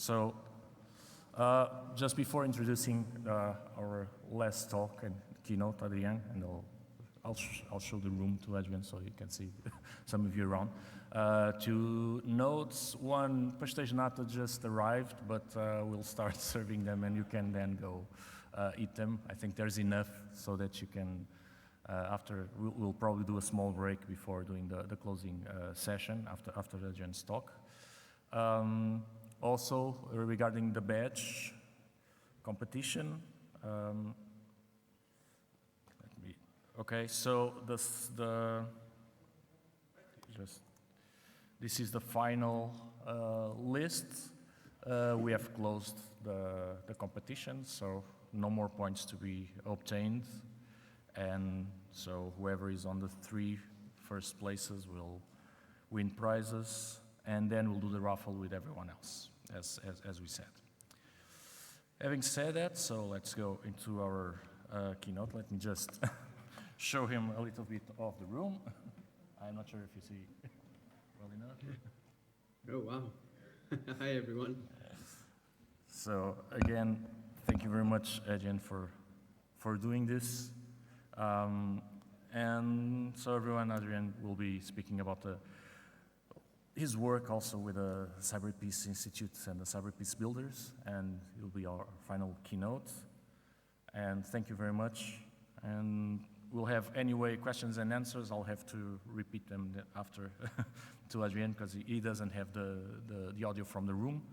So just before introducing our last talk and keynote, Adrien, and I'll show the room to Adrien so you can see some of you around. To note, one presentation not just arrived, but we'll start serving them and you can then go eat them. I think there's enough so that you can, we'll probably do a small break before doing the closing session after Adrien's talk. Also, regarding the badge competition, okay, so this is the final list. We have closed the competition, so no more points to be obtained. And so whoever is on the 3 first places will win prizes, and then we'll do the raffle with everyone else, as we said. Having said that, so let's go into our keynote. Let me just show him a little bit of the room. I'm not sure if you see well enough. Oh, wow. Hi, everyone. So again, thank you very much, Adrien, for doing this. And so everyone, Adrien will be speaking about his work also with the CyberPeace Institute and the CyberPeace Builders, and it will be our final keynote. And thank you very much. And we'll have, anyway, questions and answers. I'll have to repeat them after to Adrien because he doesn't have the audio from the room,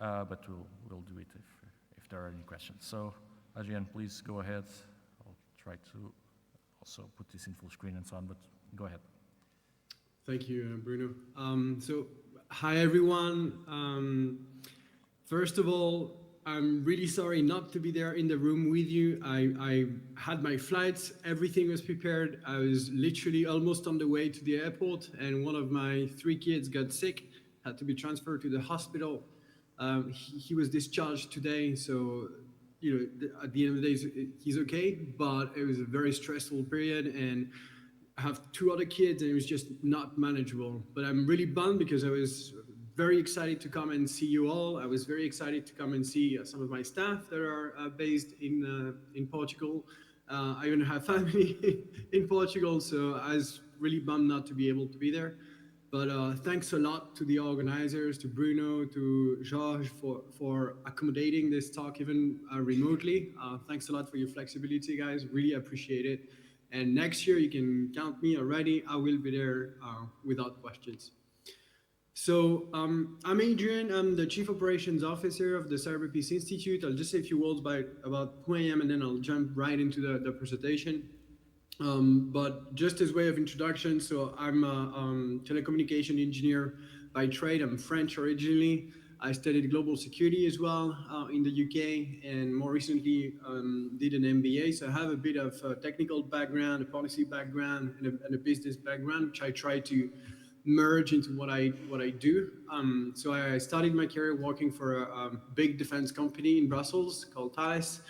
but we'll do it if there are any questions. So, Adrien, please go ahead. I'll try to also put this in full screen and so on, but go ahead. Thank you, Bruno. So, hi, everyone. First of all, I'm really sorry not to be there in the room with you. I had my flights, everything was prepared. I was literally almost on the way to the airport, and one of my 3 kids got sick, had to be transferred to the hospital. He was discharged today, so at the end of the day, he's okay, but it was a very stressful period, and I have 2 other kids, and it was just not manageable. But I'm really bummed because I was very excited to come and see you all. I was very excited to come and see some of my staff that are based in Portugal. I even have family in Portugal, so I was really bummed not to be able to be there. But thanks a lot to the organizers, to Bruno, to Georges for accommodating this talk even remotely. Thanks a lot for your flexibility, guys. Really appreciate it. And next year, you can count me already. I will be there without questions. So I'm Adrien. I'm the Chief Operations Officer of the CyberPeace Institute. I'll just say a few words about who I am, and then I'll jump right into the presentation. But just as way of introduction, so I'm a telecommunication engineer by trade. I'm French originally. I studied global security as well in the UK, and more recently did an MBA. So I have a bit of a technical background, a policy background, and a business background, which I try to merge into what I do. So I started my career working for a big defense company in Brussels called Thales,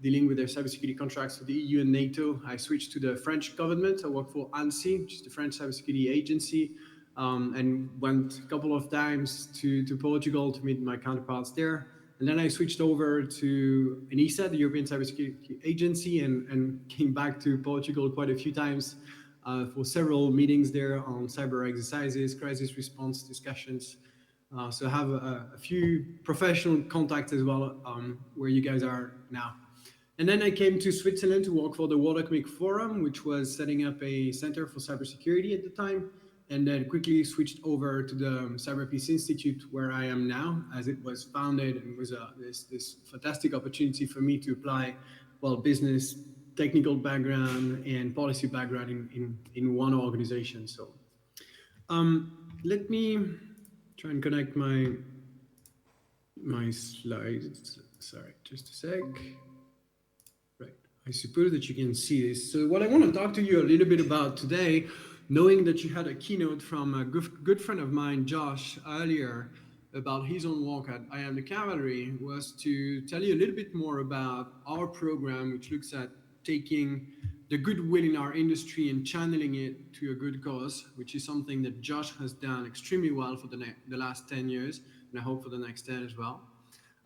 dealing with their cybersecurity contracts for the EU and NATO. I switched to the French government. I worked for ANSSI, which is the French cybersecurity agency. And went a couple of times to Portugal to meet my counterparts there. And then I switched over to ENISA, the European Cybersecurity Agency, and came back to Portugal quite a few times for several meetings there on cyber exercises, crisis response discussions. So I have a few professional contacts as well where you guys are now. And then I came to Switzerland to work for the World Economic Forum, which was setting up a center for cybersecurity at the time. And then quickly switched over to the CyberPeace Institute, where I am now, as it was founded, and was this fantastic opportunity for me to apply, well, business, technical background, and policy background in one organization. So let me try and connect my slides. Sorry, just a sec. Right, I suppose that you can see this. So what I want to talk to you a little bit about today, knowing that you had a keynote from a good friend of mine, Josh, earlier about his own work at I Am the Cavalry, was to tell you a little bit more about our program, which looks at taking the goodwill in our industry and channeling it to a good cause, which is something that Josh has done extremely well for the last 10 years, and I hope for the next 10 as well.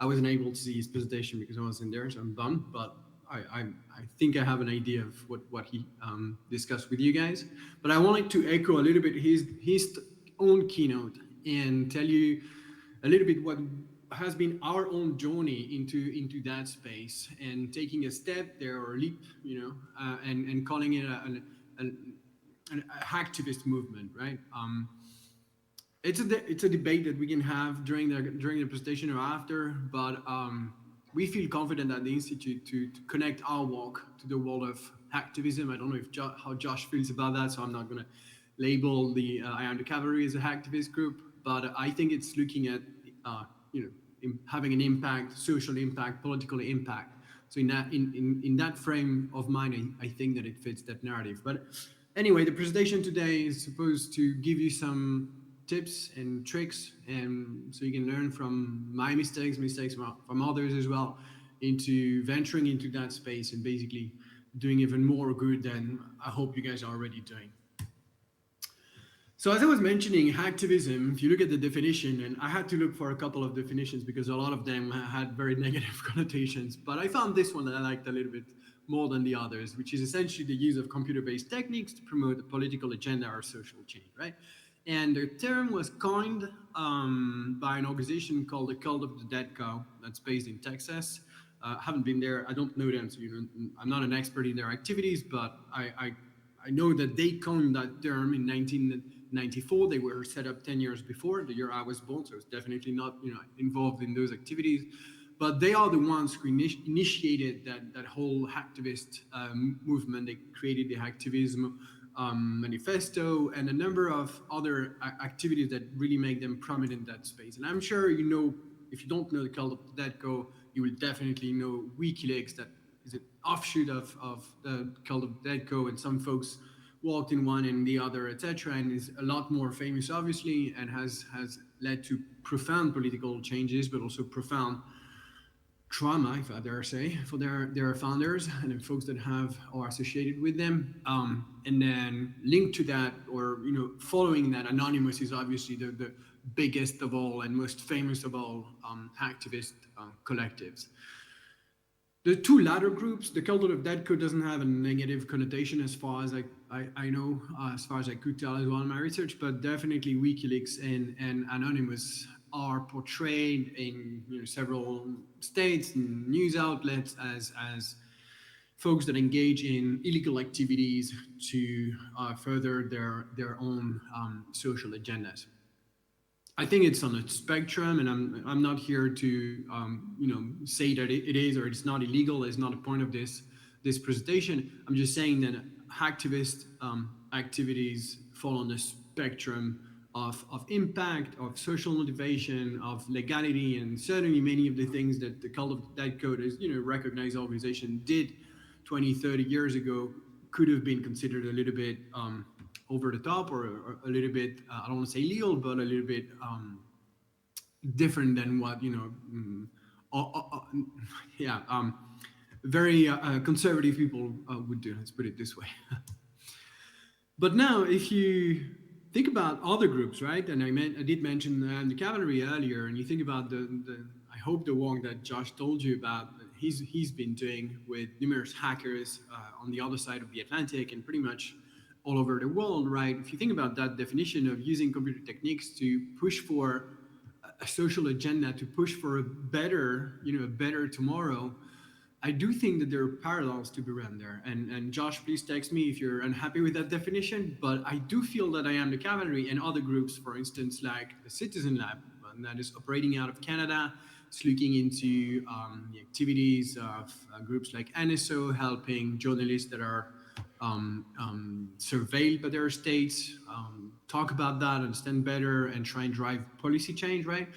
I wasn't able to see his presentation because I wasn't there, so I'm bummed, but I think I have an idea of what he discussed with you guys. But I wanted to echo a little bit his own keynote and tell you a little bit what has been our own journey into that space and taking a step there or leap, and calling it an hacktivist movement, right? It's a debate that we can have during the presentation or after, but we feel confident at the Institute to connect our work to the world of hacktivism. I don't know how Josh feels about that, so I'm not going to label the I Am the Cavalry as a hacktivist group, but I think it's looking at having an impact, social impact, political impact. So in that frame of mind, I think that it fits that narrative. But anyway, the presentation today is supposed to give you some tips and tricks, and so you can learn from my mistakes from others as well, into venturing into that space and basically doing even more good than I hope you guys are already doing. So as I was mentioning, hacktivism, if you look at the definition, and I had to look for a couple of definitions because a lot of them had very negative connotations, but I found this one that I liked a little bit more than the others, which is essentially the use of computer-based techniques to promote a political agenda or social change, right? And the term was coined by an organization called the Cult of the Dead Cow that's based in Texas. I haven't been there. I don't know them, so I'm not an expert in their activities, but I know that they coined that term in 1994. They were set up 10 years before, the year I was born, so it's definitely not involved in those activities. But they are the ones who initiated that whole hacktivist movement. They created the hacktivism manifesto and a number of other activities that really make them prominent in that space. And I'm sure if you don't know the Cult of the Dead Cow, you will definitely know WikiLeaks, that is an offshoot of the Cult of the Dead Cow, and some folks walked in one and the other, etc., and is a lot more famous, obviously, and has led to profound political changes, but also profound trauma, if I dare say, for their founders and the folks that have or associated with them. And then linked to that, or following that, Anonymous is obviously the biggest of all and most famous of all hacktivist collectives. The two latter groups, the Cult of the Dead Cow doesn't have a negative connotation as far as I know, as far as I could tell as well in my research, but definitely WikiLeaks and Anonymous are portrayed in several states and news outlets as folks that engage in illegal activities to further their own social agendas. I think it's on a spectrum, and I'm not here to say that it is or it's not illegal. It's not a point of this presentation. I'm just saying that hacktivist activities fall on the spectrum of impact, of social motivation, of legality, and certainly many of the things that the Cult of the Dead Cow, as recognized organization, did 20, 30 years ago could have been considered a little bit over the top, or a little bit, I don't want to say illegal, but a little bit different than what, very conservative people would do, let's put it this way. But now, if you think about other groups, right? And I did mention the cavalry earlier, and you think about I hope the work that Josh told you about, he's been doing with numerous hackers on the other side of the Atlantic and pretty much all over the world, right? If you think about that definition of using computer techniques to push for a social agenda, to push for a better tomorrow, I do think that there are parallels to be run there. And Josh, please text me if you're unhappy with that definition. But I do feel that I Am the Cavalry and other groups, for instance, like the Citizen Lab, that is operating out of Canada, it's looking into the activities of groups like NSO, helping journalists that are surveilled by their states, talk about that, understand better, and try and drive policy change, right?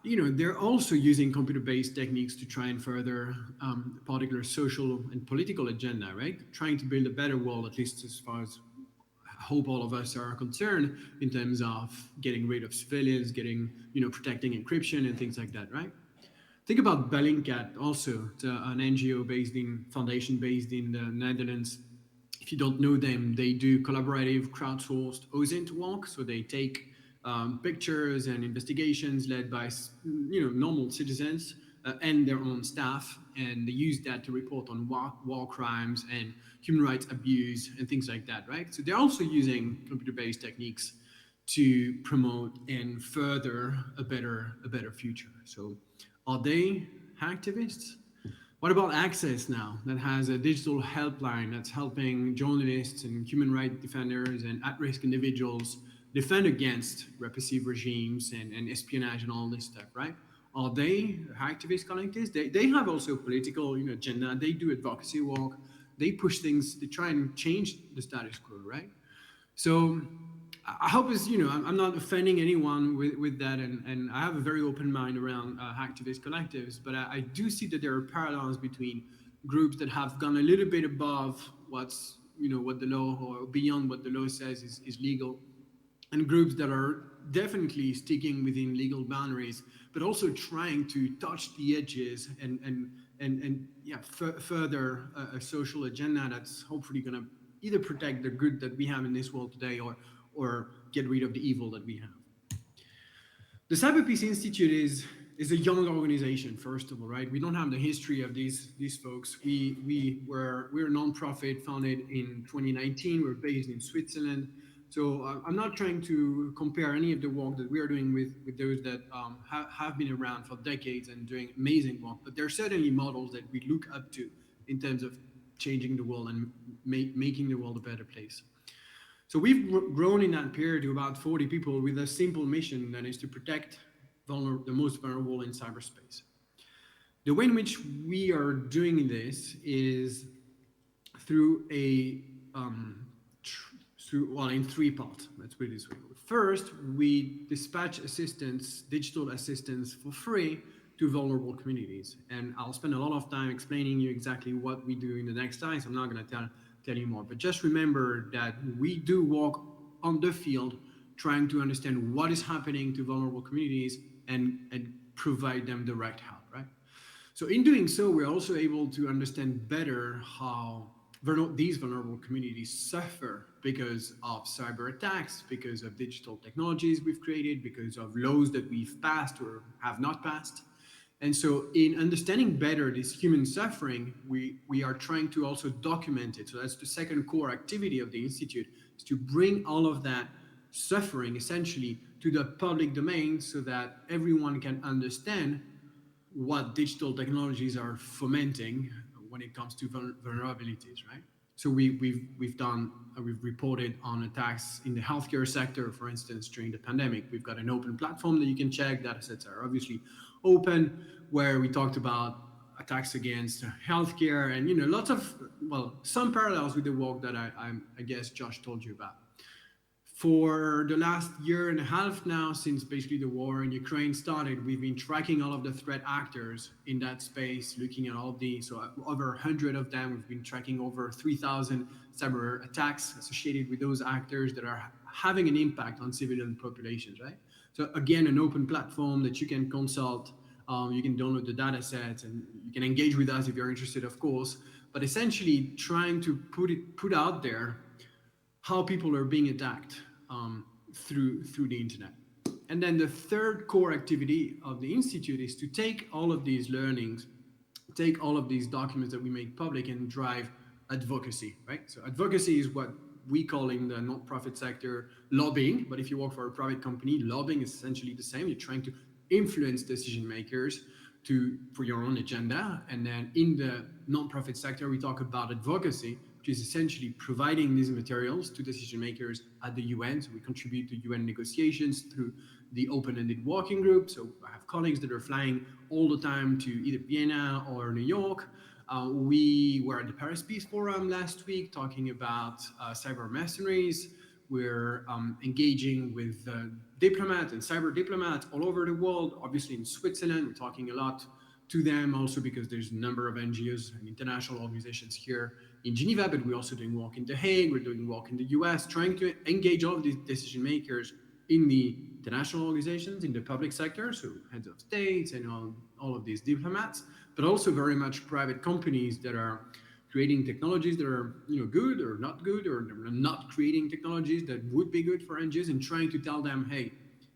They're also using computer-based techniques to try and further a particular social and political agenda, right? Trying to build a better world, at least as far as I hope all of us are concerned, in terms of getting rid of civilians, protecting encryption and things like that, right? Think about Bellingcat, also, an NGO foundation based in the Netherlands. If you don't know them, they do collaborative, crowdsourced OSINT work. So they take pictures and investigations led by normal citizens and their own staff, and they use that to report on war crimes and human rights abuse and things like that, right? So they're also using computer-based techniques to promote and further a better future. So are they hacktivists? What about Access now, that has a digital helpline that's helping journalists and human rights defenders and at-risk individuals defend against repressive regimes and espionage and all this stuff, right? Are they hacktivist collectives? They have also political agenda. They do advocacy work. They push things. They try and change the status quo, right? So I hope I'm not offending anyone with that, and I have a very open mind around hacktivist collectives, but I do see that there are parallels between groups that have gone a little bit above what's what the law, or beyond what the law says is legal, and groups that are definitely sticking within legal boundaries, but also trying to touch the edges and further a social agenda that's hopefully going to either protect the good that we have in this world today, or get rid of the evil that we have. The CyberPeace Institute is a young organization, first of all, right? We don't have the history of these folks. We're a nonprofit founded in 2019. We're based in Switzerland. So I'm not trying to compare any of the work that we are doing with those that have been around for decades and doing amazing work, but there are certainly models that we look up to in terms of changing the world and making the world a better place. So we've grown in that period to about 40 people with a simple mission, that is to protect the most vulnerable in cyberspace. The way in which we are doing this is through in three parts. Let's put it this way. First, we dispatch digital assistance for free to vulnerable communities. And I'll spend a lot of time explaining you exactly what we do in the next slide, so I'm not going to tell you more. But just remember that we do walk on the field trying to understand what is happening to vulnerable communities and provide them direct help, right? So in doing so, we're also able to understand better how these vulnerable communities suffer because of cyber attacks, because of digital technologies we've created, because of laws that we've passed or have not passed. And so in understanding better this human suffering, we are trying to also document it. So that's the second core activity of the Institute, is to bring all of that suffering essentially to the public domain so that everyone can understand what digital technologies are fomenting when it comes to vulnerabilities, right? So we've reported on attacks in the healthcare sector, for instance, during the pandemic. We've got an open platform that you can check. Data sets are obviously open, where we talked about attacks against healthcare and lots of some parallels with the work that I guess Josh told you about. For the last year and a half now, since basically the war in Ukraine started, we've been tracking all of the threat actors in that space, looking at all of these. So over 100 of them, we've been tracking over 3,000 cyber attacks associated with those actors that are having an impact on civilian populations, right? So again, an open platform that you can consult. You can download the data sets and you can engage with us if you're interested, of course. But essentially trying to put out there how people are being attacked through the internet. And then the third core activity of the Institute is to take all of these learnings, take all of these documents that we make public and drive advocacy, right? So advocacy is what we call in the non-profit sector lobbying, but if you work for a private company, lobbying is essentially the same. You're trying to influence decision makers for your own agenda. And then in the non-profit sector, we talk about advocacy, which is essentially providing these materials to decision makers at the UN. So we contribute to UN negotiations through the open-ended working group. So I have colleagues that are flying all the time to either Vienna or New York. We were at the Paris Peace Forum last week talking about cyber mercenaries. We're engaging with diplomats and cyber diplomats all over the world. Obviously in Switzerland, we're talking a lot to them also because there's a number of NGOs and international organizations here in Geneva, but we're also doing work in The Hague, we're doing work in the US, trying to engage all of these decision makers in the international organizations, in the public sector, so heads of states and all of these diplomats, but also very much private companies that are creating technologies that are good or not good, or not creating technologies that would be good for NGOs, and trying to tell them, hey,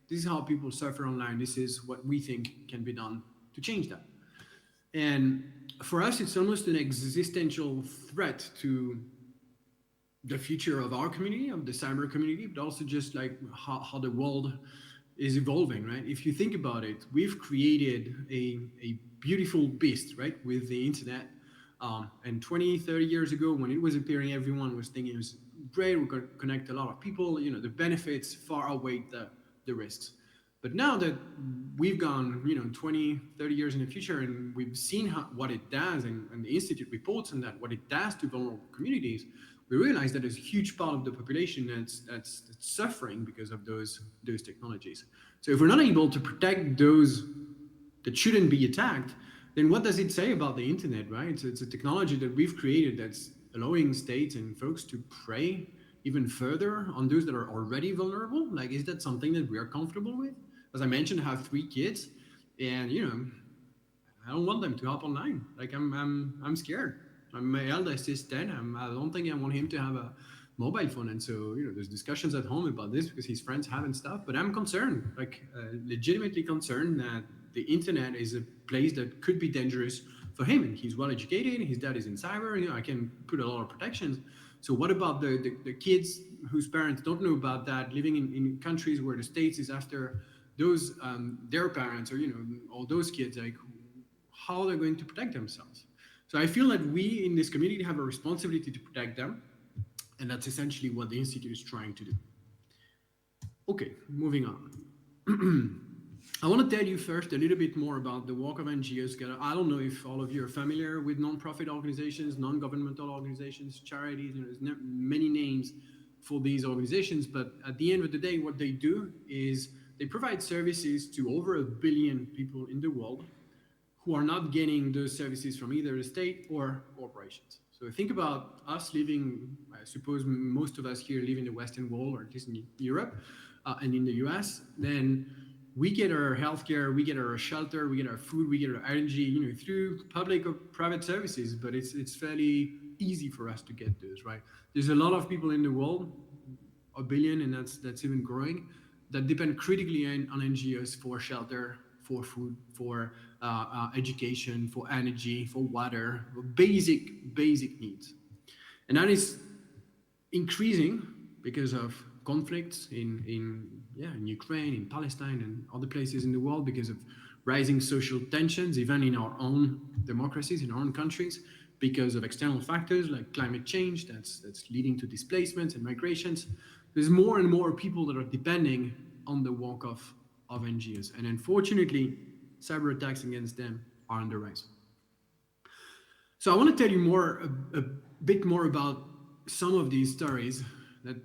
This is how people suffer online. This is what we think can be done to change that. And for us, it's almost an existential threat to the future of our community, of the cyber community, but also just like how the world is evolving, right? If you think about it, we've created a beautiful beast, right, with the internet. And 20, 30 years ago, when it was appearing, everyone was thinking it was great, we could connect a lot of people, you know, the benefits far outweigh the risks. But now that we've gone, 20, 30 years in the future, and we've seen what it does, and the Institute reports on that, what it does to vulnerable communities, we realize that there's a huge part of the population that's suffering because of those technologies. So if we're not able to protect those that shouldn't be attacked, then what does it say about the internet, right? It's a technology that we've created that's allowing states and folks to prey even further on those that are already vulnerable. Like, is that something that we are comfortable with? As I mentioned, I have 3 kids, and I don't want them to hop online. Like, I'm scared. My eldest is 10. I don't think I want him to have a mobile phone, and so there's discussions at home about this because his friends have and stuff. But I'm concerned, like legitimately concerned, that the internet is a place that could be dangerous for him. And he's well educated. His dad is in cyber. I can put a lot of protections. So what about the kids whose parents don't know about that, living in countries where the state is after those their parents, or all those kids, like how they're going to protect themselves? So I feel that we in this community have a responsibility to protect them, and that's essentially what the Institute is trying to do. Okay, moving on. I want to tell you first a little bit more about the work of NGOs. I don't know if all of you are familiar with non-profit organizations, non-governmental organizations, charities. There's many names for these organizations, but at the end of the day, what they do is they provide services to over 1 billion people in the world who are not getting those services from either the state or corporations. So think about us living, I suppose most of us here live in the Western world, or at least in Europe and in the US, then we get our healthcare, we get our shelter, we get our food, we get our energy, through public or private services, but it's fairly easy for us to get those, right? There's a lot of people in the world, 1 billion, and that's even growing, that depend critically on NGOs for shelter, for food, for education, for energy, for water, for basic needs. And that is increasing because of conflicts in Ukraine, in Palestine, and other places in the world, because of rising social tensions, even in our own democracies, in our own countries, because of external factors like climate change that's leading to displacements and migrations. There's more and more people that are depending on the work of NGOs. And unfortunately, cyber attacks against them are on the rise. So I want to tell you a bit more about some of these stories that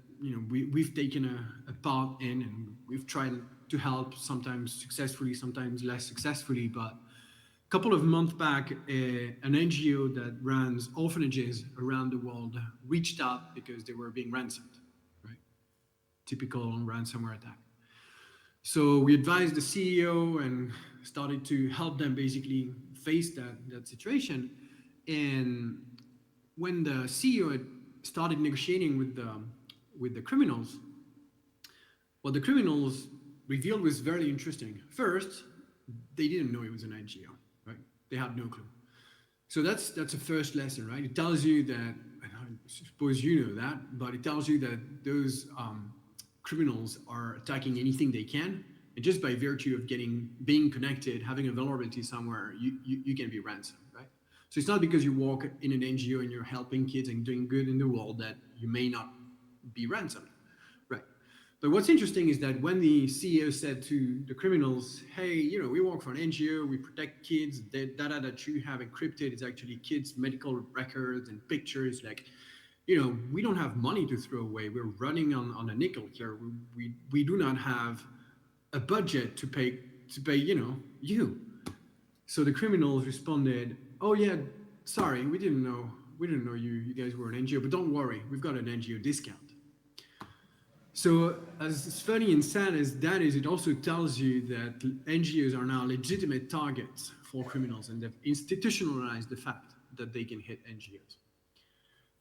we've taken a part in, and we've tried to help, sometimes successfully, sometimes less successfully. But a couple of months back, an NGO that runs orphanages around the world reached out because they were being ransomed, right? Typical ransomware attack. So we advised the CEO and started to help them basically face that situation. And when the CEO had started negotiating with the criminals, what the criminals revealed was very interesting. First, they didn't know it was an NGO, right? They had no clue. So that's a first lesson, right? It tells you that, I suppose you know that, but it tells you that those criminals are attacking anything they can, and just by virtue of being connected, having a vulnerability somewhere, you can be ransomed, right? So it's not because you work in an NGO and you're helping kids and doing good in the world that you may not be ransomed, right? But what's interesting is that when the CEO said to the criminals, hey, we work for an NGO, we protect kids, the data that you have encrypted is actually kids' medical records and pictures, like, we don't have money to throw away. We're running on a nickel here. We do not have a budget to pay you. So the criminals responded, oh yeah, sorry, we didn't know you guys were an NGO, but don't worry, we've got an NGO discount. So as funny and sad as that is, it also tells you that NGOs are now legitimate targets for criminals, and they've institutionalized the fact that they can hit NGOs.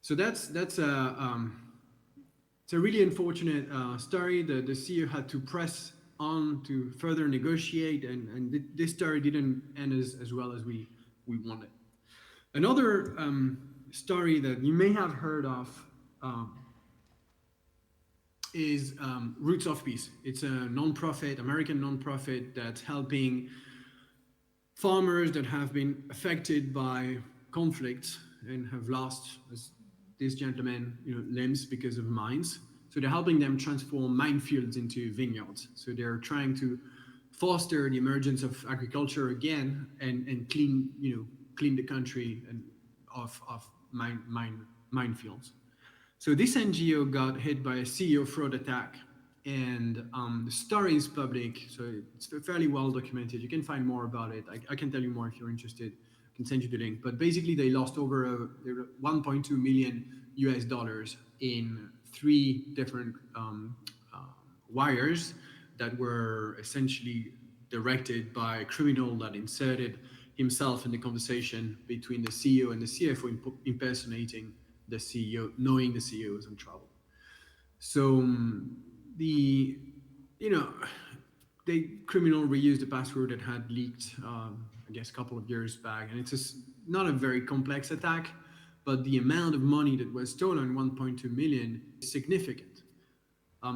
So it's a really unfortunate story. The CEO had to press on to further negotiate, and this story didn't end as well as we wanted. Another story that you may have heard of is Roots of Peace. It's a non-profit, American non-profit that's helping farmers that have been affected by conflicts and have lost, as this gentleman, limbs because of mines. So they're helping them transform minefields into vineyards. So they're trying to foster the emergence of agriculture again and clean the country and of minefields. So this NGO got hit by a CEO fraud attack, and the story is public, so it's fairly well documented. You can find more about it. I can tell you more if you're interested. I can send you the link. But basically, they lost over $1.2 million US in 3 different wires that were essentially directed by a criminal that inserted himself in the conversation between the CEO and the CFO, impersonating the CEO, knowing the CEO was in trouble. So the criminal reused the password that had leaked, I guess, a couple of years back, and it's not a very complex attack, but the amount of money that was stolen, 1.2 million, is significant.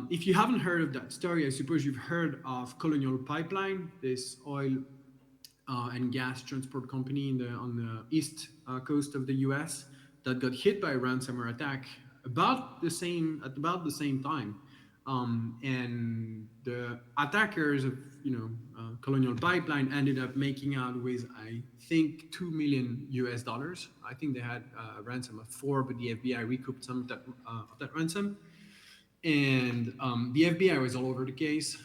If you haven't heard of that story, I suppose you've heard of Colonial Pipeline, this oil and gas transport company on the east coast of the US that got hit by a ransomware attack at about the same time. And the attackers of Colonial Pipeline ended up making out with, I think, $2 million US. I think they had a ransom of 4, but the FBI recouped some of that ransom. And the FBI was all over the case.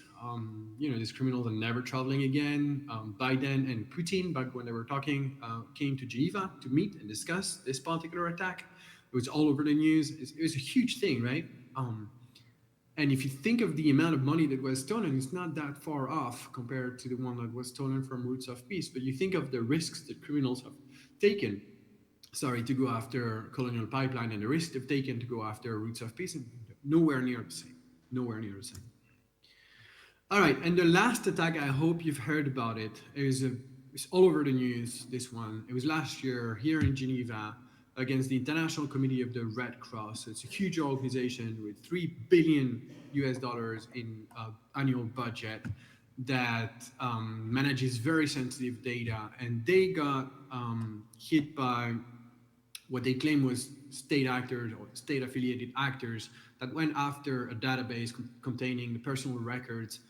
These criminals are never traveling again. Biden and Putin, back when they were talking, came to Geneva to meet and discuss this particular attack. It was all over the news. It was a huge thing, right? And if you think of the amount of money that was stolen, it's not that far off compared to the one that was stolen from Roots of Peace. But you think of the risks that criminals have taken, to go after Colonial Pipeline, and the risk they've taken to go after Roots of Peace, and nowhere near the same. Nowhere near the same. All right, and the last attack, I hope you've heard about it. It's all over the news, this one. It was last year here in Geneva against the International Committee of the Red Cross. It's a huge organization with $3 billion US in annual budget that manages very sensitive data. And they got hit by what they claim was state actors or state affiliated actors that went after a database containing the personal records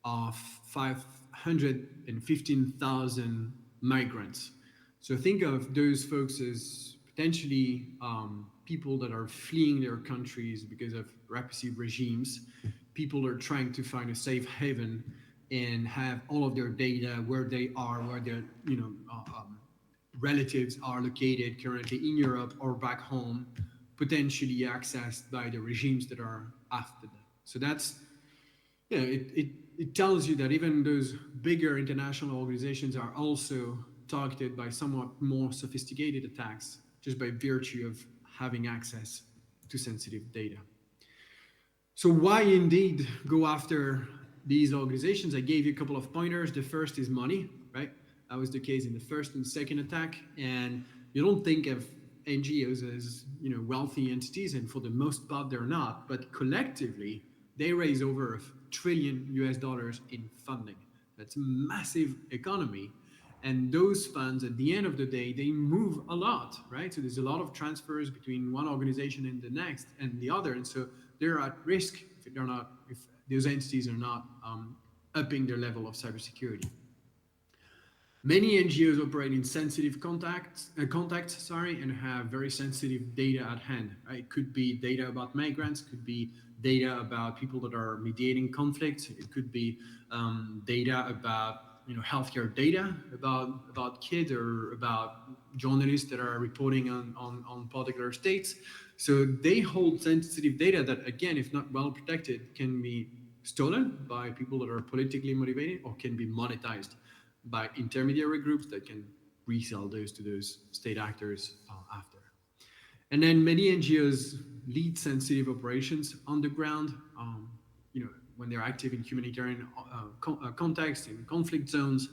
of 515,000 migrants. So think of those folks as potentially people that are fleeing their countries because of repressive regimes, people that are trying to find a safe haven and have all of their data, where they are, where their relatives are located currently in Europe or back home, potentially accessed by the regimes that are after them. So that's, it tells you that even those bigger international organizations are also targeted by somewhat more sophisticated attacks just by virtue of having access to sensitive data. So why indeed go after these organizations? I gave you a couple of pointers. The first is money, right? That was the case in the first and second attack. And you don't think of NGOs as wealthy entities, and for the most part they're not, but collectively they raise over $1 trillion US in funding. That's a massive economy. And those funds, at the end of the day, they move a lot, right? So there's a lot of transfers between one organization and the next and the other. And so they're at risk if those entities are not upping their level of cybersecurity. Many NGOs operate in sensitive contacts, and have very sensitive data at hand. Right? It could be data about migrants, could be data about people that are mediating conflicts. It could be data about healthcare data about kids, or about journalists that are reporting on particular states. So they hold sensitive data that, again, if not well protected, can be stolen by people that are politically motivated, or can be monetized by intermediary groups that can resell those to those state actors after. And then many NGOs lead sensitive operations on the ground. when they're active in humanitarian context, in conflict zones,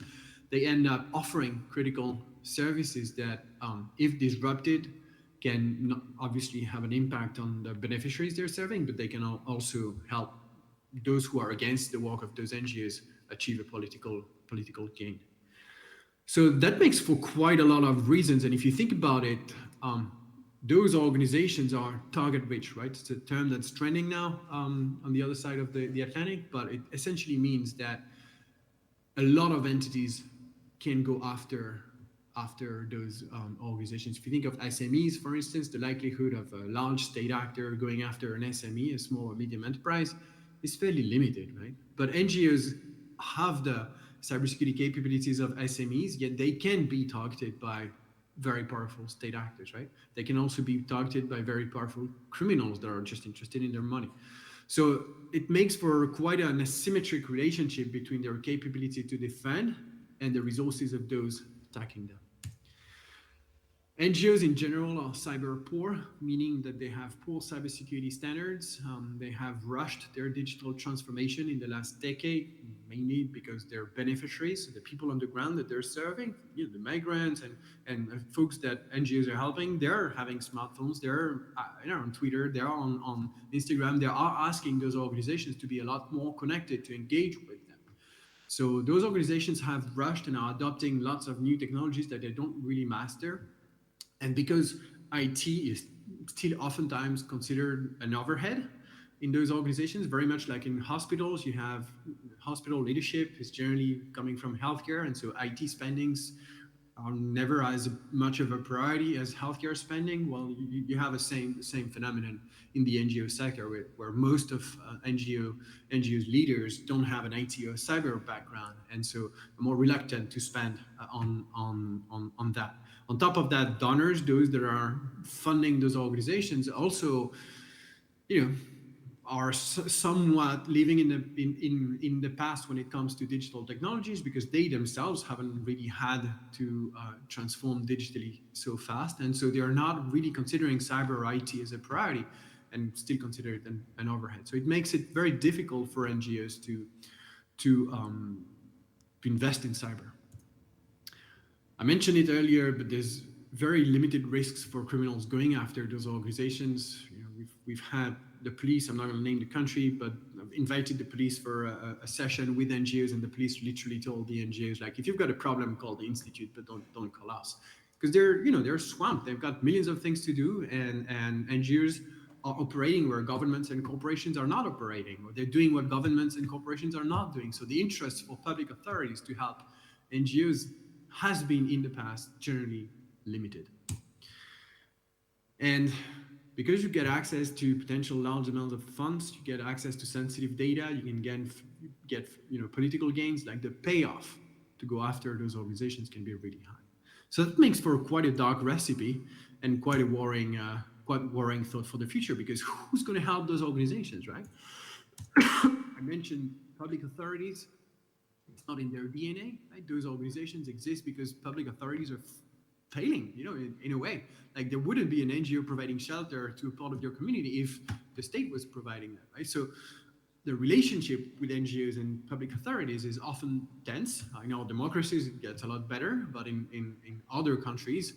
they end up offering critical services that, if disrupted, can not obviously have an impact on the beneficiaries they're serving, but they can also help those who are against the work of those NGOs achieve a political gain. So that makes for quite a lot of reasons. And if you think about it, those organizations are target rich, right? It's a term that's trending now on the other side of the Atlantic, but it essentially means that a lot of entities can go after those organizations. If you think of SMEs, for instance, the likelihood of a large state actor going after an SME, a small or medium enterprise, is fairly limited, right? But NGOs have the cybersecurity capabilities of SMEs, yet they can be targeted by very powerful state actors, right? They can also be targeted by very powerful criminals that are just interested in their money. So it makes for quite an asymmetric relationship between their capability to defend and the resources of those attacking them. NGOs in general are cyber poor, meaning that they have poor cybersecurity standards. They have rushed their digital transformation in the last decade, mainly because their beneficiaries, the people on the ground that they're serving, the migrants and folks that NGOs are helping, they're having smartphones, they're on Twitter, they're on Instagram, they are asking those organizations to be a lot more connected, to engage with them. So those organizations have rushed and are adopting lots of new technologies that they don't really master. And because IT is still oftentimes considered an overhead in those organizations, very much like in hospitals, you have hospital leadership is generally coming from healthcare, and so IT spendings are never as much of a priority as healthcare spending. Well, you have the same phenomenon in the NGO sector, where most of NGOs leaders don't have an IT or cyber background, and so are more reluctant to spend on that. On top of that, donors, those that are funding those organizations, also, are somewhat living in the past when it comes to digital technologies, because they themselves haven't really had to transform digitally so fast, and so they are not really considering cyber IT as a priority, and still consider it an overhead. So it makes it very difficult for NGOs to invest in cyber. I mentioned it earlier, but there's very limited risks for criminals going after those organizations. We've had the police, I'm not going to name the country, but I've invited the police for a session with NGOs, and the police literally told the NGOs, like, if you've got a problem, call the Institute, but don't call us. Because they're swamped. They've got millions of things to do, and NGOs are operating where governments and corporations are not operating, or they're doing what governments and corporations are not doing. So the interest for public authorities to help NGOs has been in the past generally limited. And because you get access to potential large amounts of funds, you get access to sensitive data, you can get political gains, like the payoff to go after those organizations can be really high. So that makes for quite a dark recipe and quite a worrying thought for the future, because who's going to help those organizations, right? I mentioned public authorities. It's not in their DNA, right? Those organizations exist because public authorities are failing, in a way. Like, there wouldn't be an NGO providing shelter to a part of your community if the state was providing that, right? So the relationship with NGOs and public authorities is often tense. In our democracies, it gets a lot better, but in other countries,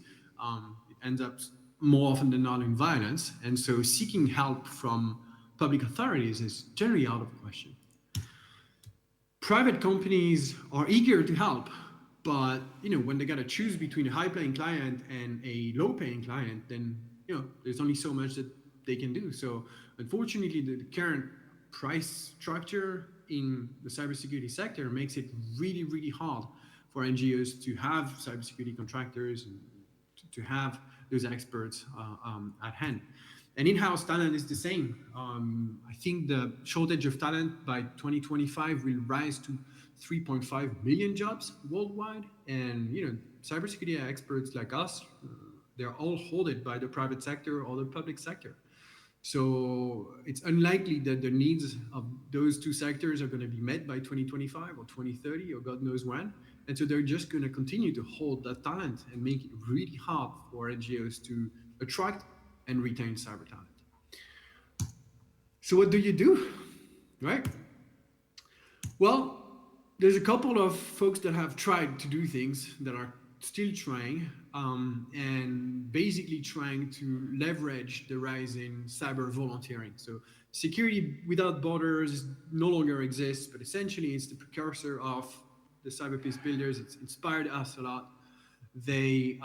it ends up more often than not in violence. And so seeking help from public authorities is generally out of the question. Private companies are eager to help, but when they got to choose between a high-paying client and a low-paying client, then there's only so much that they can do. So unfortunately, the current price structure in the cybersecurity sector makes it really, really hard for NGOs to have cybersecurity contractors and to have those experts at hand. And in-house talent is the same. I think the shortage of talent by 2025 will rise to 3.5 million jobs worldwide. And cybersecurity experts like us, they're all hoarded by the private sector or the public sector. So it's unlikely that the needs of those two sectors are going to be met by 2025 or 2030 or God knows when. And so they're just going to continue to hold that talent and make it really hard for NGOs to attract and retain cyber talent. So what do you do, right? Well, there's a couple of folks that have tried to do things that are still trying, and basically trying to leverage the rise in cyber volunteering. So security without borders no longer exists, but essentially it's the precursor of the CyberPeace Builders. It's inspired us a lot. They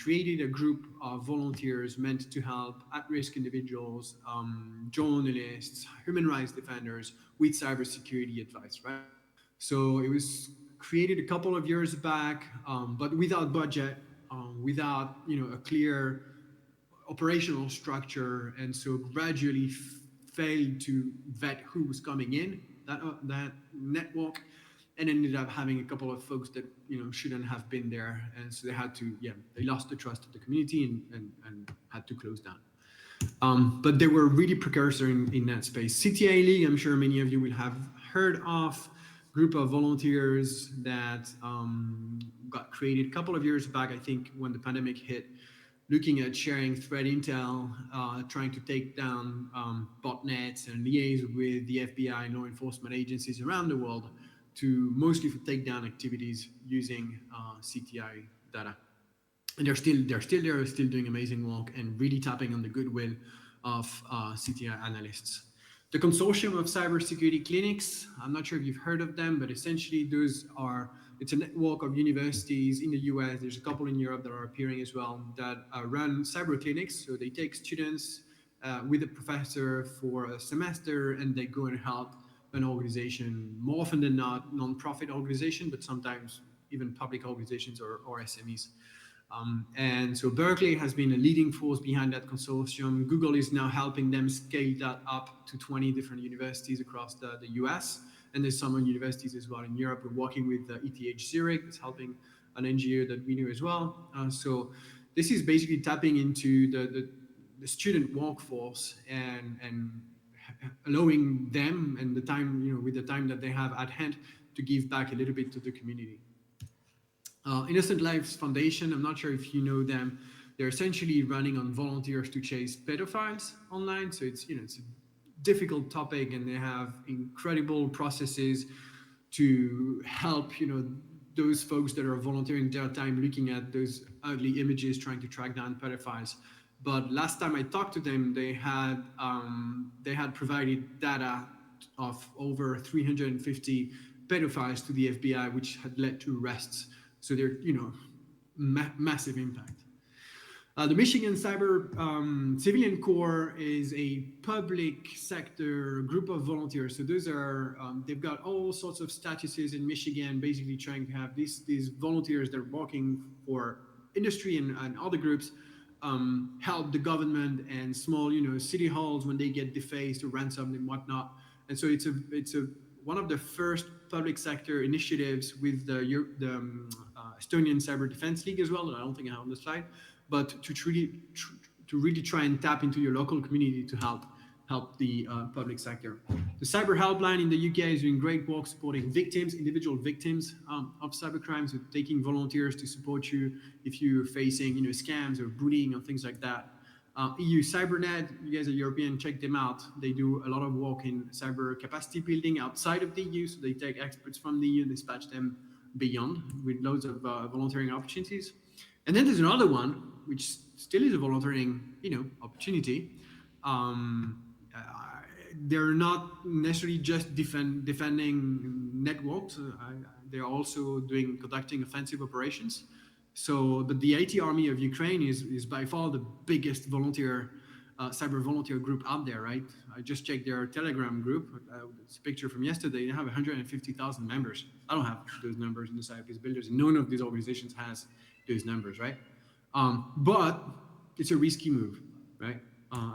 created a group of volunteers meant to help at-risk individuals, journalists, human rights defenders with cybersecurity advice, right? So it was created a couple of years back, but without budget, without a clear operational structure, and so gradually failed to vet who was coming in that network, and ended up having a couple of folks that shouldn't have been there, and so they had to they lost the trust of the community and had to close down. But they were really precursor in that space. CTI League, I'm sure many of you will have heard of, group of volunteers that got created a couple of years back, I think, when the pandemic hit, looking at sharing threat intel, trying to take down botnets and liaise with the FBI and law enforcement agencies around the world to mostly for takedown activities using CTI data. And they're still there, still doing amazing work and really tapping on the goodwill of CTI analysts. The consortium of cybersecurity clinics, I'm not sure if you've heard of them, but essentially it's a network of universities in the US. There's a couple in Europe that are appearing as well that run cyber clinics. So they take students with a professor for a semester, and they go and help an organization, more often than not, non-profit organization, but sometimes even public organizations or SMEs. And so Berkeley has been a leading force behind that consortium. Google is now helping them scale that up to 20 different universities across the US. And there's some universities as well in Europe. We're working with ETH Zurich, that's helping an NGO that we know as well. So this is basically tapping into the student workforce and allowing them and the time, with the time that they have at hand, to give back a little bit to the community. Innocent Lives Foundation, I'm not sure if you know them. They're essentially running on volunteers to chase pedophiles online. So it's a difficult topic, and they have incredible processes to help those folks that are volunteering their time looking at those ugly images, trying to track down pedophiles. But last time I talked to them, they had provided data of over 350 pedophiles to the FBI, which had led to arrests. So they're, massive impact. The Michigan Cyber Civilian Corps is a public sector group of volunteers. So those are, they've got all sorts of statuses in Michigan, basically trying to have these volunteers that are working for industry and other groups help the government and small, city halls when they get defaced or ransomed and whatnot. And so it's one of the first public sector initiatives with the Estonian Cyber Defense League as well, that I don't think I have on the slide, but to really try and tap into your local community to help the public sector. The Cyber Helpline in the UK is doing great work supporting victims, individual victims of cybercrimes, with taking volunteers to support you if you're facing scams or bullying or things like that. EU CyberNet, you guys are European, check them out. They do a lot of work in cyber capacity building outside of the EU, so they take experts from the EU and dispatch them beyond with loads of volunteering opportunities. And then there's another one, which still is a volunteering, opportunity. They're not necessarily just defending networks. They're also conducting offensive operations. So, but the IT Army of Ukraine is by far the biggest cyber volunteer group out there, right? I just checked their Telegram group. It's a picture from yesterday. They have 150,000 members. I don't have those numbers in the CyberPeace Builders. None of these organizations has those numbers, right? But it's a risky move, right?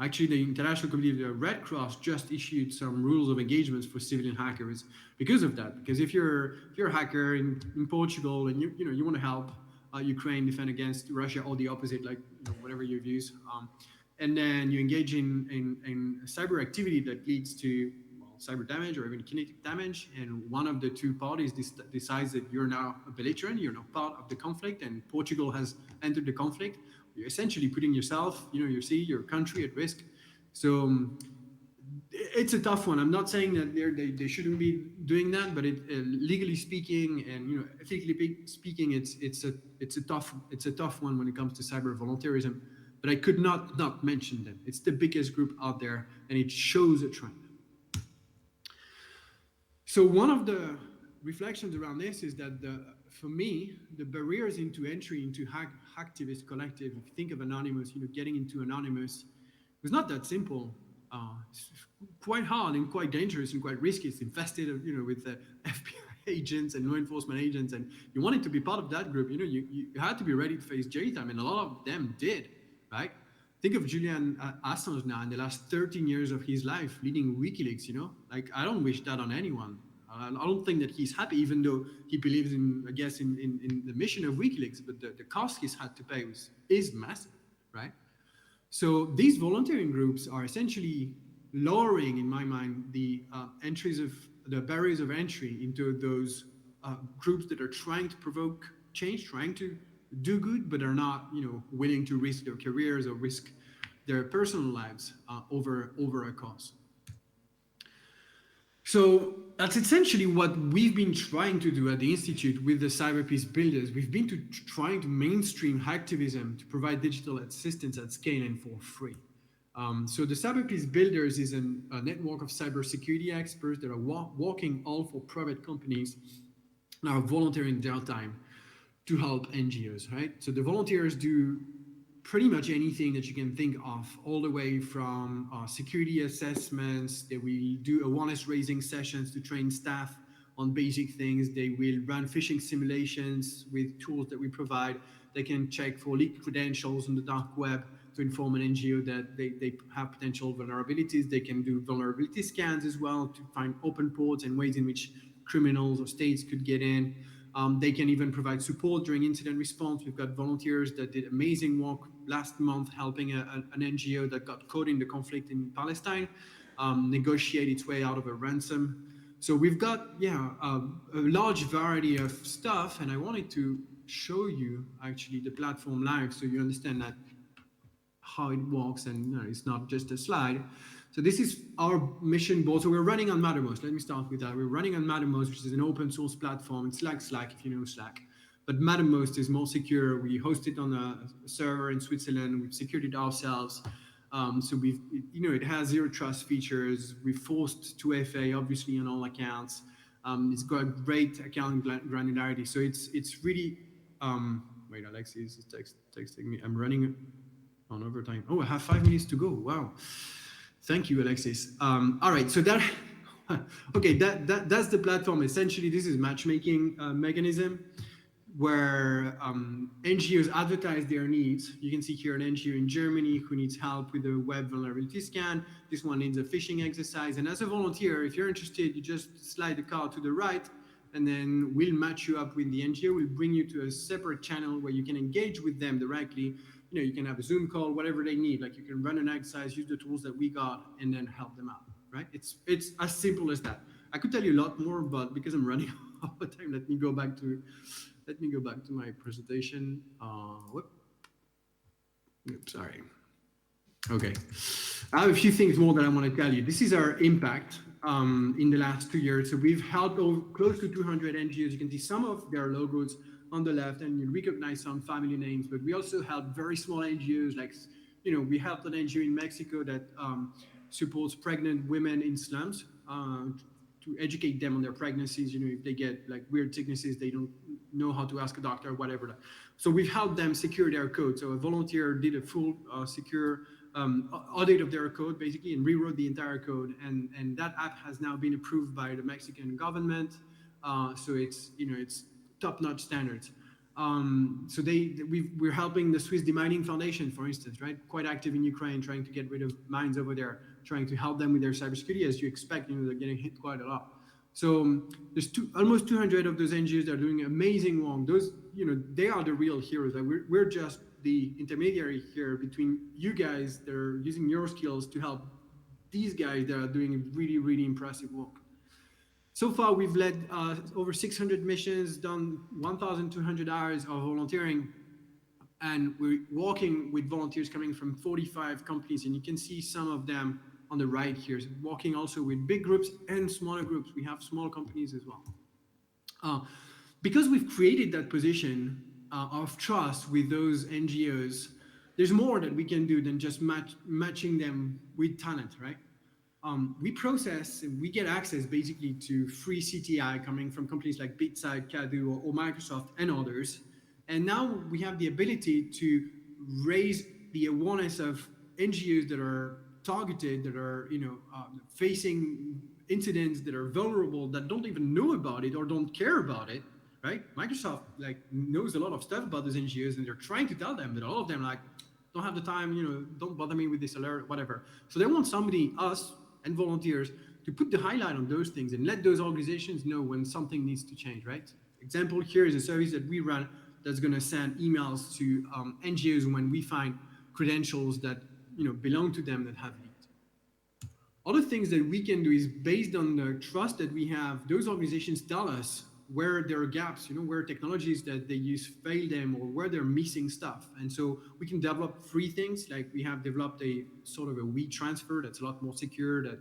Actually, the international community, the Red Cross, just issued some rules of engagements for civilian hackers because of that. Because if you're a hacker in Portugal and you want to help Ukraine defend against Russia, or the opposite, like whatever your views, and then you engage in cyber activity that leads to cyber damage or even kinetic damage, and one of the two parties decides that you're now a belligerent, you're now part of the conflict, and Portugal has entered the conflict, you're essentially putting yourself, your city, your country at risk. So it's a tough one. I'm not saying that they shouldn't be doing that, but legally speaking and ethically speaking, it's a tough one when it comes to cyber volunteerism. But I could not mention them. It's the biggest group out there, and it shows a trend. So one of the reflections around this is that for me, the barriers into entry into hacktivist collective, if you think of Anonymous, getting into Anonymous, was not that simple. It's quite hard and quite dangerous and quite risky. It's infested, with FBI agents and law enforcement agents, and you wanted to be part of that group. You had to be ready to face jail time, and a lot of them did, right? Think of Julian Assange now in the last 13 years of his life leading WikiLeaks. Like, I don't wish that on anyone. I don't think that he's happy, even though he believes in, I guess, in the mission of WikiLeaks. But the cost he's had to pay is massive, right? So these volunteering groups are essentially lowering, in my mind, the barriers of entry into those groups that are trying to provoke change, trying to do good, but are not, willing to risk their careers or risk their personal lives over a cause. So that's essentially what we've been trying to do at the Institute with the CyberPeace Builders. We've been trying to mainstream hacktivism to provide digital assistance at scale and for free. So the CyberPeace Builders is a network of cybersecurity experts that are working all for private companies and are volunteering their time to help NGOs, right? So the volunteers do pretty much anything that you can think of, all the way from security assessments. They will do awareness raising sessions to train staff on basic things. They will run phishing simulations with tools that we provide. They can check for leaked credentials on the dark web to inform an NGO that they have potential vulnerabilities. They can do vulnerability scans as well to find open ports and ways in which criminals or states could get in. They can even provide support during incident response. We've got volunteers that did amazing work last month helping an NGO that got caught in the conflict in Palestine negotiate its way out of a ransom. So we've got, a large variety of stuff, and I wanted to show you actually the platform live so you understand that how it works, and it's not just a slide. So this is our mission board. So we're running on Mattermost. Let me start with that. We're running on Mattermost, which is an open source platform. It's like Slack, if you know Slack. But Mattermost is more secure. We host it on a server in Switzerland. We've secured it ourselves. So it has zero trust features. We've forced 2FA, obviously, on all accounts. It's got great account granularity. So it's really, wait, Alexis is texting me. I'm running on overtime. Oh, I have 5 minutes to go. Wow. Thank you, Alexis. All right, so that's the platform. Essentially, this is matchmaking mechanism where NGOs advertise their needs. You can see here an NGO in Germany who needs help with a web vulnerability scan. This one needs a phishing exercise. And as a volunteer, if you're interested, you just slide the card to the right, and then we'll match you up with the NGO. We'll bring you to a separate channel where you can engage with them directly. You can have a Zoom call, whatever they need. Like, you can run an exercise, use the tools that we got, and then help them out, right? It's as simple as that. I could tell you a lot more, but because I'm running out of time, let me go back to my presentation. Sorry. Okay. I have a few things more that I want to tell you. This is our impact in the last 2 years. So we've helped close to 200 NGOs. You can see some of their logos on the left, and you recognize some family names, but we also help very small NGOs. Like, we helped an NGO in Mexico that supports pregnant women in slums to educate them on their pregnancies. If they get like weird sicknesses, they don't know how to ask a doctor or whatever. So we've helped them secure their code. So a volunteer did a full secure audit of their code, basically, and rewrote the entire code. And that app has now been approved by the Mexican government. So it's top-notch standards. So we're helping the Swiss Demining Foundation, for instance, right? Quite active in Ukraine, trying to get rid of mines over there, trying to help them with their cybersecurity. As you expect, they're getting hit quite a lot. So there's almost 200 of those NGOs that are doing amazing work. Those, they are the real heroes. Like, we're just the intermediary here between you guys that are using your skills to help these guys that are doing really, really impressive work. So far, we've led over 600 missions, done 1,200 hours of volunteering, and we're working with volunteers coming from 45 companies, and you can see some of them on the right here, so working also with big groups and smaller groups. We have small companies as well. Because we've created that position of trust with those NGOs, there's more that we can do than just matching them with talent, right? We process and we get access basically to free CTI coming from companies like BitSide, Cadu, or Microsoft and others. And now we have the ability to raise the awareness of NGOs that are targeted, that are facing incidents, that are vulnerable, that don't even know about it or don't care about it, right? Microsoft knows a lot of stuff about those NGOs, and they're trying to tell them, but all of them don't have the time, don't bother me with this alert, whatever. So they want somebody, us and volunteers, to put the highlight on those things and let those organizations know when something needs to change, right? Example here is a service that we run that's going to send emails to NGOs when we find credentials that belong to them that have leaked. Other things that we can do is based on the trust that we have, those organizations tell us where there are gaps, where technologies that they use fail them or where they're missing stuff. And so we can develop free things, like we have developed a sort of a WeTransfer that's a lot more secure, that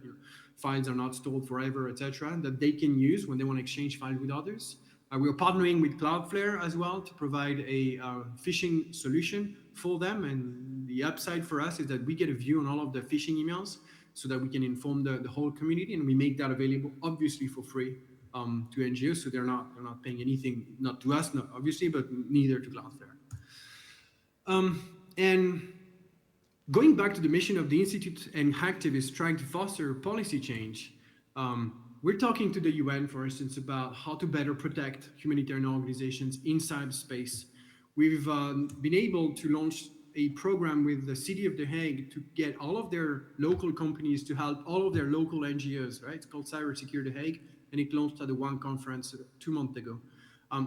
files are not stored forever, etc., that they can use when they want to exchange files with others. We're partnering with Cloudflare as well to provide a phishing solution for them. And the upside for us is that we get a view on all of the phishing emails so that we can inform the whole community, and we make that available obviously for free to NGOs, so they're not paying anything, not to us, not obviously, but neither to Cloudflare. And going back to the mission of the Institute and activists trying to foster policy change, we're talking to the UN, for instance, about how to better protect humanitarian organizations in cyberspace. We've been able to launch a program with the City of The Hague to get all of their local companies to help all of their local NGOs, right? It's called Cybersecurity The Hague, and it launched at the One conference 2 months ago.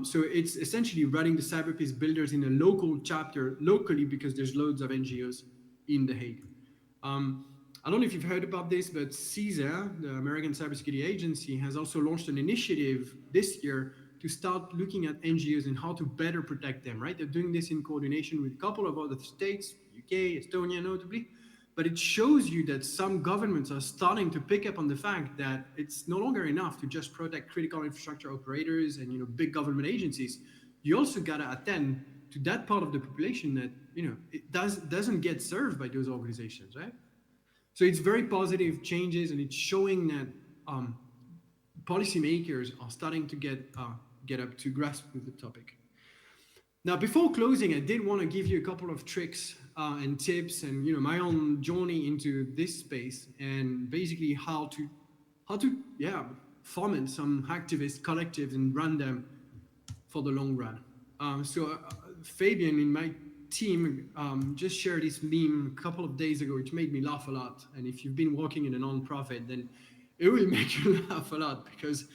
So it's essentially running the CyberPeace Builders in a local chapter locally, because there's loads of NGOs in The Hague. I don't know if you've heard about this, but CISA, the American Cybersecurity Agency, has also launched an initiative this year to start looking at NGOs and how to better protect them, right? They're doing this in coordination with a couple of other states, UK, Estonia notably, but it shows you that some governments are starting to pick up on the fact that it's no longer enough to just protect critical infrastructure operators and big government agencies. You also got to attend to that part of the population that it doesn't get served by those organizations, right? So it's very positive changes, and it's showing that policymakers are starting to get up to grasp with the topic. Now, before closing, I did want to give you a couple of tricks and tips, and my own journey into this space, and basically how to foment some activist collectives and run them for the long run. Fabian in my team just shared this meme a couple of days ago, which made me laugh a lot. And if you've been working in a non-profit, then it will make you laugh a lot, because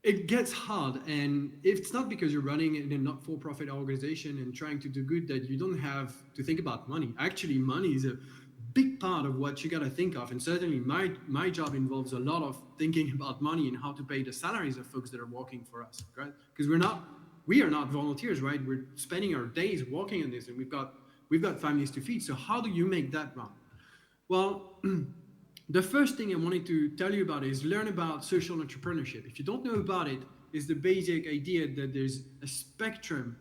it gets hard. And it's not because you're running in a not-for-profit organization and trying to do good that you don't have to think about money. Actually, money is a big part of what you got to think of. And certainly my job involves a lot of thinking about money and how to pay the salaries of folks that are working for us, right? Because we are not volunteers, right? We're spending our days working on this, and we've got families to feed. So how do you make that run? Well, the first thing I wanted to tell you about is learn about social entrepreneurship. If you don't know about it, it's the basic idea that there's a spectrum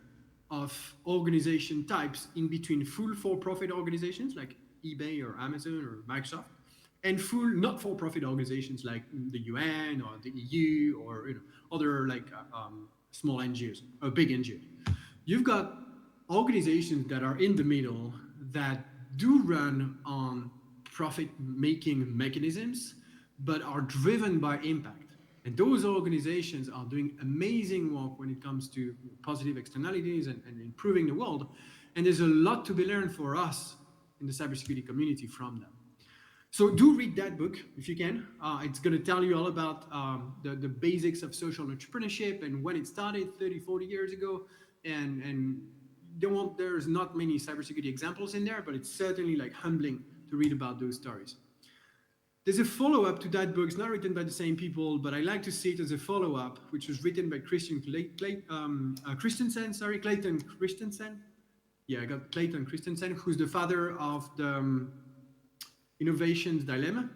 of organization types in between full for-profit organizations like eBay or Amazon or Microsoft, and full not-for-profit organizations like the UN or the EU or other small NGOs or big NGOs. You've got organizations that are in the middle that do run on profit-making mechanisms, but are driven by impact. And those organizations are doing amazing work when it comes to positive externalities and improving the world. And there's a lot to be learned for us in the cybersecurity community from them. So do read that book if you can. It's going to tell you all about the basics of social entrepreneurship and when it started 30, 40 years ago. And there's not many cybersecurity examples in there, but it's certainly humbling to read about those stories. There's a follow-up to that book. It's not written by the same people, but I like to see it as a follow-up, which was written by Clayton Christensen. Yeah, I got Clayton Christensen, who's the father of the Innovation's Dilemma.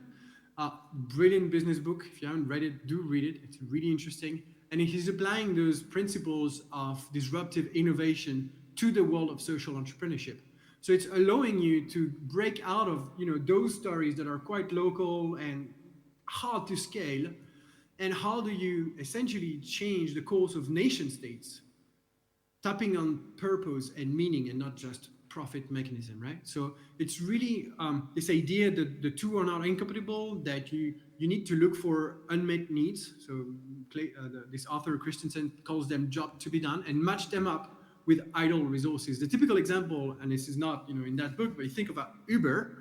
Brilliant business book. If you haven't read it, do read it. It's really interesting. And he's applying those principles of disruptive innovation to the world of social entrepreneurship. So it's allowing you to break out of those stories that are quite local and hard to scale, and how do you essentially change the course of nation states, tapping on purpose and meaning and not just profit mechanism, right? So it's really this idea that the two are not incompatible, that you need to look for unmet needs. So this author Christensen calls them job to be done, and match them up with idle resources. The typical example, and this is not in that book, but you think about Uber.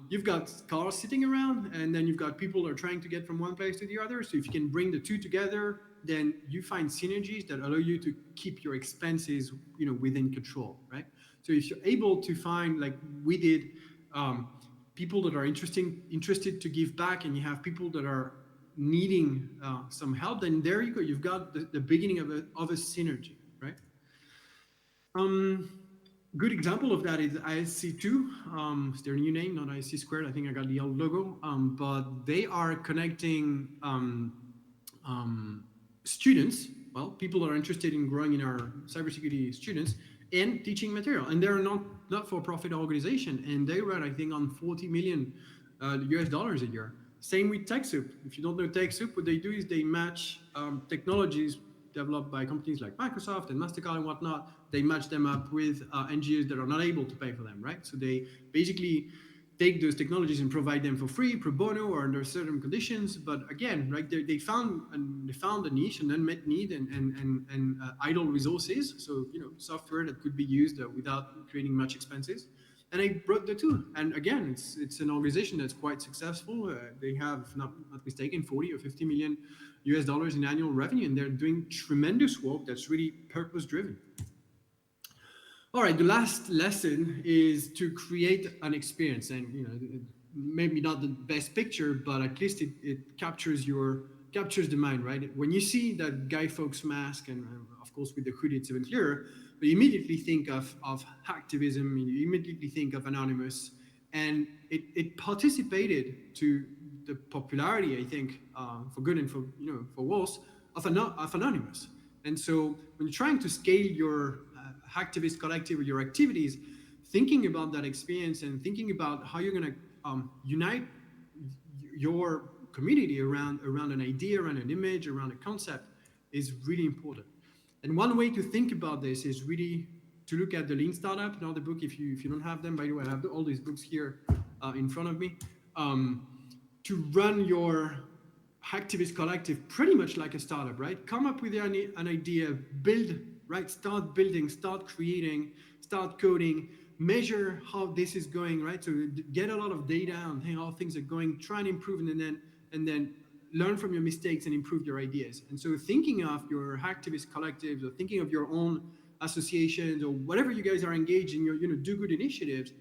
You've got cars sitting around, and then you've got people that are trying to get from one place to the other. So if you can bring the two together, then you find synergies that allow you to keep your expenses within control, right? So if you're able to find, like we did, people that are interested to give back, and you have people that are needing some help, then there you go. You've got the beginning of a synergy, right? Good example of that is ISC2. It's their new name, not ISC squared. I think I got the old logo, but they are connecting students, people that are interested in growing in our cybersecurity students, and teaching material. And they're not for profit organization, and they run, I think, on $40 million US dollars a year. Same with TechSoup. If you don't know TechSoup, what they do is they match technologies developed by companies like Microsoft and MasterCard and whatnot. They match them up with NGOs that are not able to pay for them, right? So they basically take those technologies and provide them for free, pro bono, or under certain conditions. But again, right, they found a niche, an unmet need, and idle resources. So software that could be used without creating much expenses. And I brought the two. And again, it's an organization that's quite successful. They have, not mistaken, 40 or 50 million US dollars in annual revenue, and they're doing tremendous work that's really purpose-driven. All right, the last lesson is to create an experience, and maybe not the best picture, but at least it captures the mind, right? When you see that Guy Fawkes mask, and of course with the hoodie it's even clearer, but you immediately think of hacktivism, you immediately think of Anonymous, and it participated to the popularity, I think, for good and for worse, of Anonymous. And so when you're trying to scale your hacktivist collective or your activities, thinking about that experience and thinking about how you're going to unite your community around an idea, around an image, around a concept is really important. And one way to think about this is really to look at the Lean Startup, another book. If you don't have them, by the way, I have all these books here in front of me. To run your hacktivist collective pretty much like a startup, right? Come up with an idea, build, right? Start building, start creating, start coding, measure how this is going, right? So get a lot of data on how things are going, try and improve, and then learn from your mistakes and improve your ideas. And so thinking of your hacktivist collectives, or thinking of your own associations, or whatever you guys are engaged in, your do-good initiatives,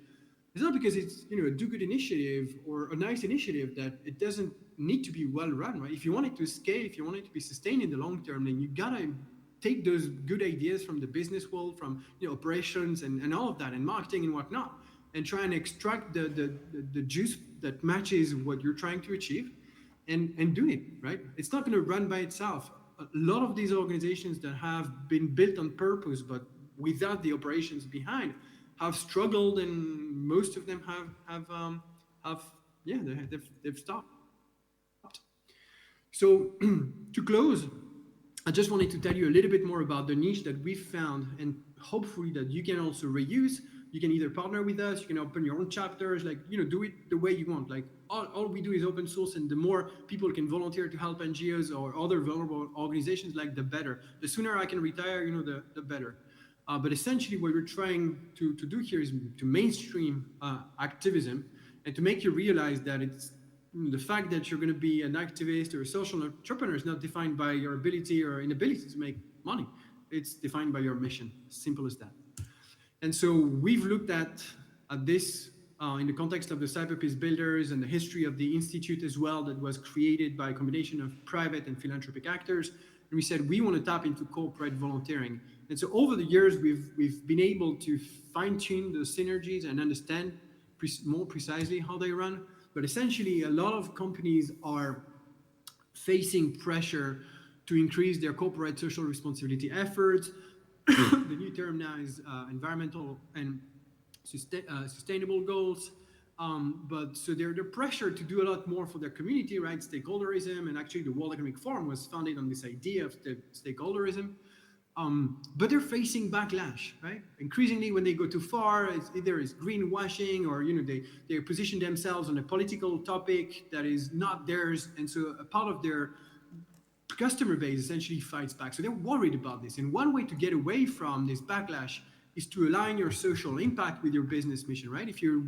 it's not because it's a do-good initiative or a nice initiative that it doesn't need to be well run, right? If you want it to scale, if you want it to be sustained in the long term, then you gotta take those good ideas from the business world, from operations and all of that, and marketing and whatnot, and try and extract the juice that matches what you're trying to achieve, and do it, right? It's not gonna run by itself. A lot of these organizations that have been built on purpose, but without the operations behind, have struggled, and most of them they've stopped. So to close, I just wanted to tell you a little bit more about the niche that we've found, and hopefully that you can also reuse. You can either partner with us, you can open your own chapters, do it the way you want. Like all we do is open source, and the more people can volunteer to help NGOs or other vulnerable organizations, the better. The sooner I can retire, the better. But essentially what we're trying to do here is to mainstream activism, and to make you realize that it's the fact that you're going to be an activist or a social entrepreneur is not defined by your ability or inability to make money. It's defined by your mission. Simple as that. And so we've looked at this in the context of the CyberPeace Builders and the history of the Institute as well, that was created by a combination of private and philanthropic actors. And we said we want to tap into corporate volunteering. And so over the years, we've been able to fine-tune the synergies and understand more precisely how they run. But essentially, a lot of companies are facing pressure to increase their corporate social responsibility efforts. The new term now is environmental and sustainable goals. But so they're pressure to do a lot more for their community, right? Stakeholderism, and actually the World Economic Forum was founded on this idea of stakeholderism. But they're facing backlash, right? Increasingly, when they go too far, either it's greenwashing or they position themselves on a political topic that is not theirs, and so a part of their customer base essentially fights back. So they're worried about this. And one way to get away from this backlash is to align your social impact with your business mission, right? If you're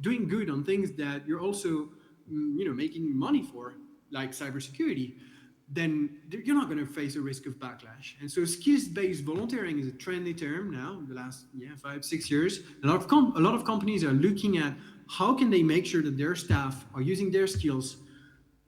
doing good on things that you're also, making money for, like cybersecurity, then you're not going to face a risk of backlash. And so skills-based volunteering is a trendy term now in the last 5-6 years. A lot of companies are looking at how can they make sure that their staff are using their skills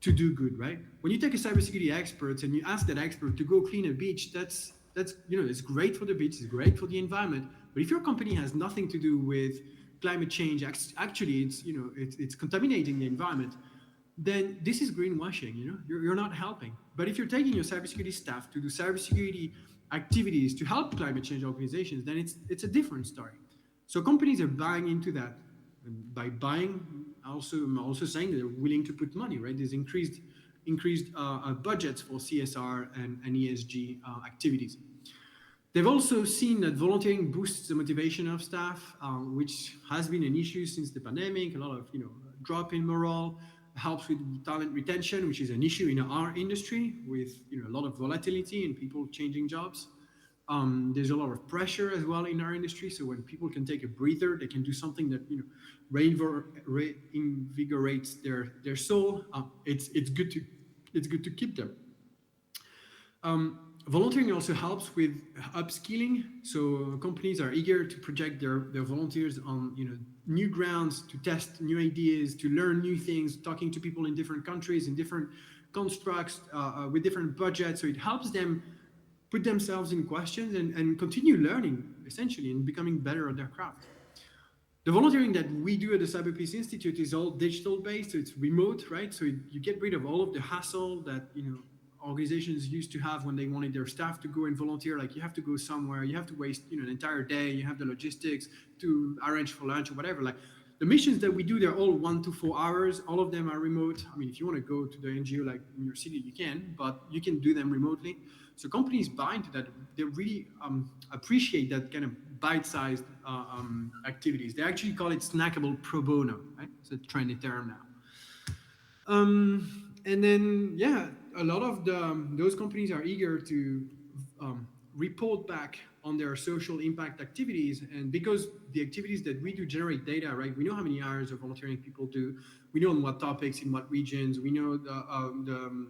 to do good, right? When you take a cybersecurity expert and you ask that expert to go clean a beach, that's it's great for the beach, it's great for the environment. But if your company has nothing to do with climate change, actually it's contaminating the environment, then this is greenwashing. You're not helping. But if you're taking your cybersecurity staff to do cybersecurity activities to help climate change organizations, then it's a different story. So companies are buying into that. And by buying, I'm also saying that they're willing to put money, right? There's increased budgets for CSR and ESG activities. They've also seen that volunteering boosts the motivation of staff, which has been an issue since the pandemic. A lot of drop in morale, helps with talent retention, which is an issue in our industry with a lot of volatility and people changing jobs. There's a lot of pressure as well in our industry. So when people can take a breather, they can do something that reinvigorates their soul. It's good to keep them. Volunteering also helps with upskilling. So companies are eager to project their volunteers on new grounds, to test new ideas, to learn new things, talking to people in different countries, in different constructs, with different budgets. So it helps them put themselves in questions and continue learning, essentially, and becoming better at their craft. The volunteering that we do at the CyberPeace Institute is all digital based, so it's remote, right? So you get rid of all of the hassle that organizations used to have when they wanted their staff to go and volunteer. Like you have to go somewhere, you have to waste an entire day, you have the logistics to arrange for lunch or whatever. Like the missions that we do, they're all 1 to 4 hours. All of them are remote. I mean, if you want to go to the NGO like in your city, you can, but you can do them remotely. So companies buy into that. They really appreciate that kind of bite-sized activities. They actually call it snackable pro bono, right? It's a trendy term now. And then, a lot of those companies are eager to report back on their social impact activities. And because the activities that we do generate data, right? We know how many hours of volunteering people do. We know on what topics, in what regions. We know the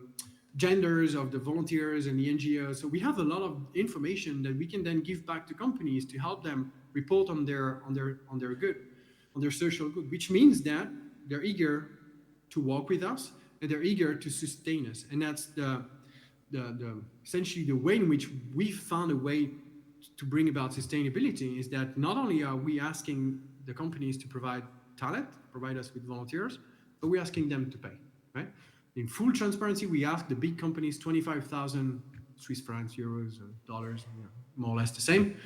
genders of the volunteers and the NGOs. So we have a lot of information that we can then give back to companies to help them report on their good, on their social good, which means that they're eager to work with us and they're eager to sustain us. And that's the essentially the way in which we found a way to bring about sustainability is that not only are we asking the companies to provide talent, provide us with volunteers, but we're asking them to pay, right? In full transparency, we ask the big companies 25,000 Swiss francs, euros, or dollars, more or less the same,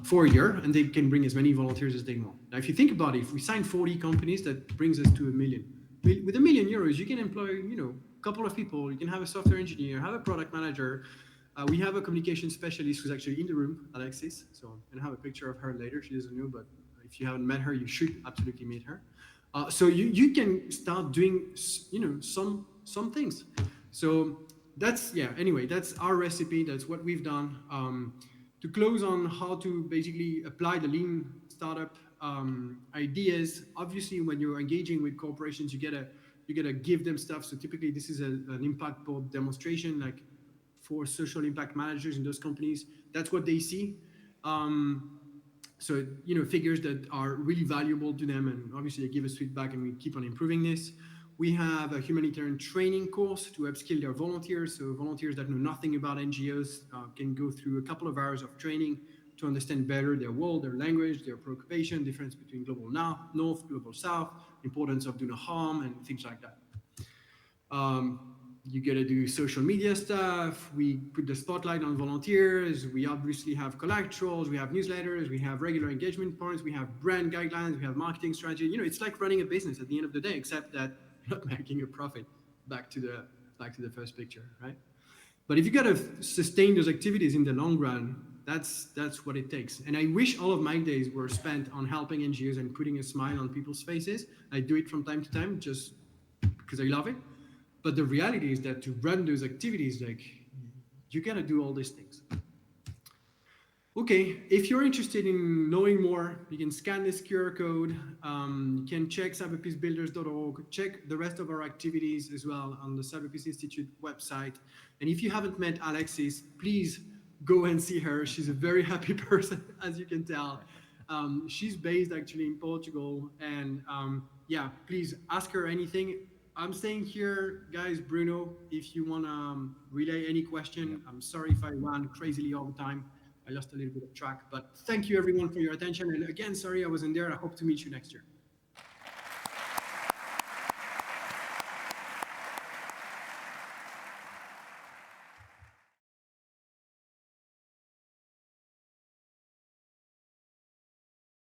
for a year, and they can bring as many volunteers as they want. Now, if you think about it, if we sign 40 companies, that brings us to 1 million. With €1 million, you can employ, a couple of people. You can have a software engineer, have a product manager. We have a communication specialist who's actually in the room, Alexis. So I'm gonna have a picture of her later. She doesn't know, but if you haven't met her, you should absolutely meet her. So you can start doing, some things. So that's, anyway, that's our recipe. That's what we've done. To close on how to basically apply the lean startup ideas. Obviously, when you're engaging with corporations, you gotta give them stuff. So typically, this is an impact board demonstration, like for social impact managers in those companies. That's what they see. So, figures that are really valuable to them, and obviously they give us feedback and we keep on improving this. We have a humanitarian training course to upskill their volunteers. So volunteers that know nothing about NGOs can go through a couple of hours of training to understand better their world, their language, their preoccupation, difference between global north, global south, importance of do no harm, and things like that. You got to do social media stuff. We put the spotlight on volunteers. We obviously have collaterals. We have newsletters. We have regular engagement points. We have brand guidelines. We have marketing strategy. You know, it's like running a business at the end of the day, except that you're not making a profit. Back to the first picture, right? But if you got to sustain those activities in the long run, that's what it takes. And I wish all of my days were spent on helping NGOs and putting a smile on people's faces. I do it from time to time just because I love it. But the reality is that to run those activities, like, you gotta do all these things. Okay, if you're interested in knowing more, you can scan this QR code. You can check cyberpeacebuilders.org, check the rest of our activities as well on the CyberPeace Institute website. And if you haven't met Alexis, please go and see her. She's a very happy person, as you can tell. She's based actually in Portugal. And yeah, please ask her anything. I'm staying here, guys. Bruno, if you want to relay any question, I'm sorry if I ran crazily all the time. I lost a little bit of track, but thank you everyone for your attention. And again, sorry I wasn't there. I hope to meet you next year.